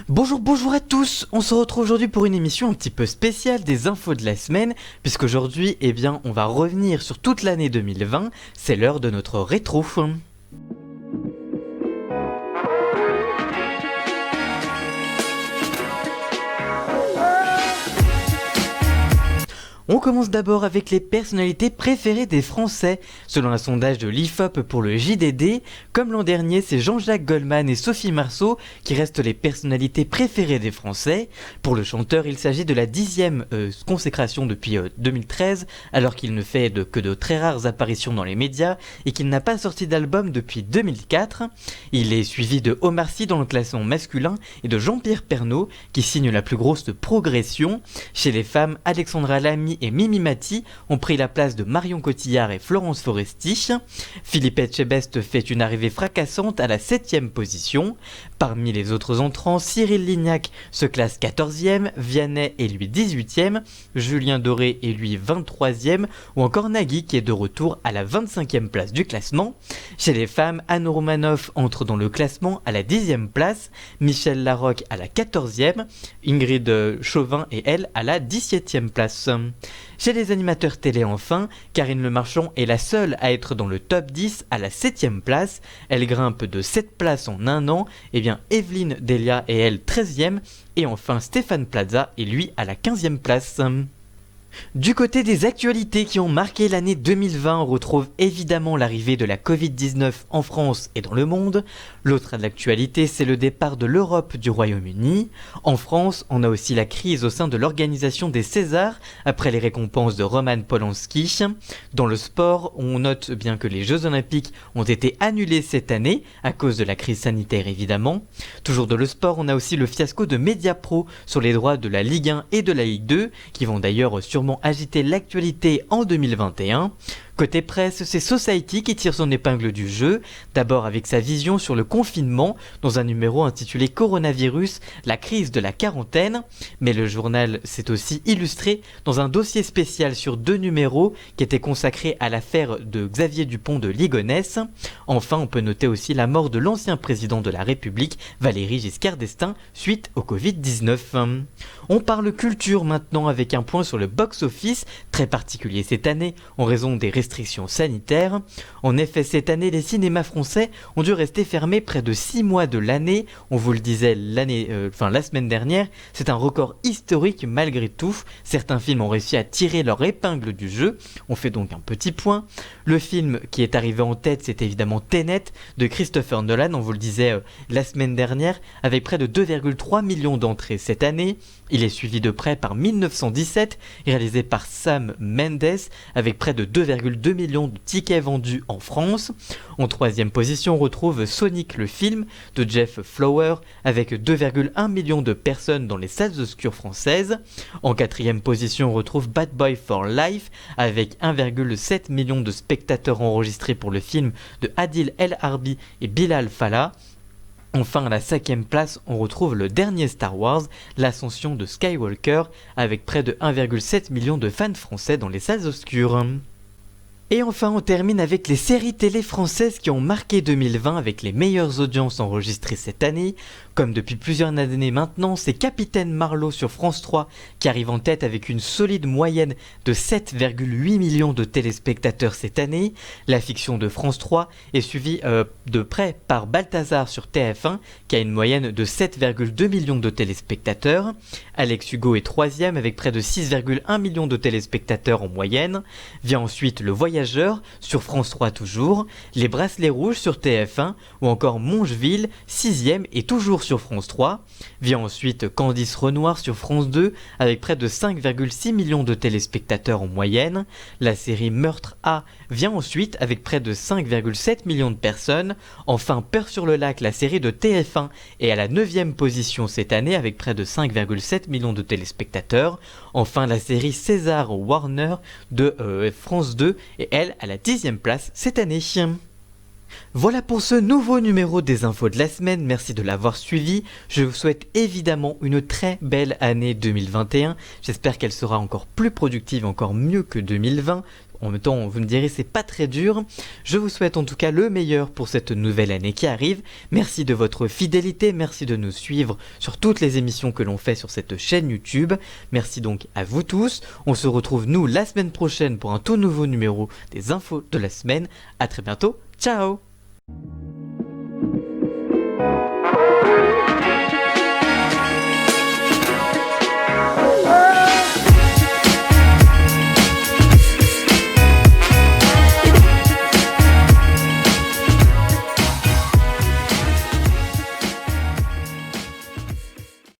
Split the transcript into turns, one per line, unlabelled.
Bonjour à tous, on se retrouve aujourd'hui pour une émission un petit peu spéciale des infos de la semaine, puisqu'aujourd'hui, on va revenir sur toute l'année 2020, c'est l'heure de notre rétro. On commence d'abord avec les personnalités préférées des Français. Selon un sondage de l'IFOP pour le JDD, comme l'an dernier, c'est Jean-Jacques Goldman et Sophie Marceau qui restent les personnalités préférées des Français. Pour le chanteur, il s'agit de la 10e consécration depuis 2013, alors qu'il ne fait que de très rares apparitions dans les médias et qu'il n'a pas sorti d'album depuis 2004. Il est suivi de Omar Sy dans le classement masculin et de Jean-Pierre Pernaut qui signe la plus grosse progression. Chez les femmes, Alexandra Lamy et Mimi Mati ont pris la place de Marion Cotillard et Florence Foresti. Philippe Etchebest fait une arrivée fracassante à la 7e position. Parmi les autres entrants, Cyril Lignac se classe 14e, Vianney est lui 18e, Julien Doré est lui 23e, ou encore Nagui qui est de retour à la 25e place du classement. Chez les femmes, Anne Romanoff entre dans le classement à la 10e place, Michel Larocque à la 14e, Ingrid Chauvin et elle à la 17e place. Chez les animateurs télé enfin, Karine Le Marchand est la seule à être dans le top 10 à la 7e place. Elle grimpe de 7 places en un an. Evelyne Delia est elle 13e. Et enfin Stéphane Plaza est lui à la 15e place. Du côté des actualités qui ont marqué l'année 2020, on retrouve évidemment l'arrivée de la Covid-19 en France et dans le monde. L'autre de l'actualité, c'est le départ de l'Europe du Royaume-Uni. En France, on a aussi la crise au sein de l'organisation des Césars après les récompenses de Roman Polanski. Dans le sport, on note bien que les Jeux Olympiques ont été annulés cette année à cause de la crise sanitaire évidemment. Toujours dans le sport, on a aussi le fiasco de Mediapro sur les droits de la Ligue 1 et de la Ligue 2 qui vont d'ailleurs sûrement agiter l'actualité en 2021. Côté presse, c'est Society qui tire son épingle du jeu, d'abord avec sa vision sur le confinement dans un numéro intitulé Coronavirus, la crise de la quarantaine, mais le journal s'est aussi illustré dans un dossier spécial sur 2 numéros qui était consacré à l'affaire de Xavier Dupont de Ligonnès. Enfin, on peut noter aussi la mort de l'ancien président de la République, Valéry Giscard d'Estaing, suite au Covid-19. On parle culture maintenant avec un point sur le box-office, très particulier cette année en raison des restrictions sanitaires. En effet, cette année, les cinémas français ont dû rester fermés près de 6 mois de l'année. On vous le disait la semaine dernière, c'est un record historique malgré tout. Certains films ont réussi à tirer leur épingle du jeu. On fait donc un petit point. Le film qui est arrivé en tête, c'est évidemment Tenet de Christopher Nolan, on vous le disait la semaine dernière, avec près de 2,3 millions d'entrées cette année. Il est suivi de près par 1917, réalisé par Sam Mendes, avec près de 2,2 millions de tickets vendus en France. En 3e position, on retrouve Sonic le film de Jeff Flower, avec 2,1 millions de personnes dans les salles obscures françaises. En 4e position, on retrouve Bad Boy for Life, avec 1,7 million de spectateurs enregistrés pour le film de Adil El Harbi et Bilal Fallah. Enfin, à la 5e place, on retrouve le dernier Star Wars, l'ascension de Skywalker, avec près de 1,7 million de fans français dans les salles obscures. Et enfin, on termine avec les séries télé françaises qui ont marqué 2020 avec les meilleures audiences enregistrées cette année. Comme depuis plusieurs années maintenant, c'est Capitaine Marlowe sur France 3 qui arrive en tête avec une solide moyenne de 7,8 millions de téléspectateurs cette année. La fiction de France 3 est suivie de près par Balthazar sur TF1 qui a une moyenne de 7,2 millions de téléspectateurs. Alex Hugo est 3e avec près de 6,1 millions de téléspectateurs en moyenne. Vient ensuite Le Voyageur sur France 3 toujours, Les Bracelets Rouges sur TF1 ou encore Mongeville, 6e et toujours sur France 3. Vient ensuite Candice Renoir sur France 2 avec près de 5,6 millions de téléspectateurs en moyenne. La série Meurtre A vient ensuite avec près de 5,7 millions de personnes. Enfin Peur sur le lac, la série de TF1 est à la 9e position cette année avec près de 5,7 millions de téléspectateurs. Enfin la série César Warner de France 2 et elle à la 10e place cette année. Voilà pour ce nouveau numéro des infos de la semaine, merci de l'avoir suivi. Je vous souhaite évidemment une très belle année 2021. J'espère qu'elle sera encore plus productive, encore mieux que 2020. En même temps, vous me direz, c'est pas très dur. Je vous souhaite en tout cas le meilleur pour cette nouvelle année qui arrive. Merci de votre fidélité, merci de nous suivre sur toutes les émissions que l'on fait sur cette chaîne YouTube. Merci donc à vous tous. On se retrouve nous la semaine prochaine pour un tout nouveau numéro des infos de la semaine. À très bientôt. Ciao!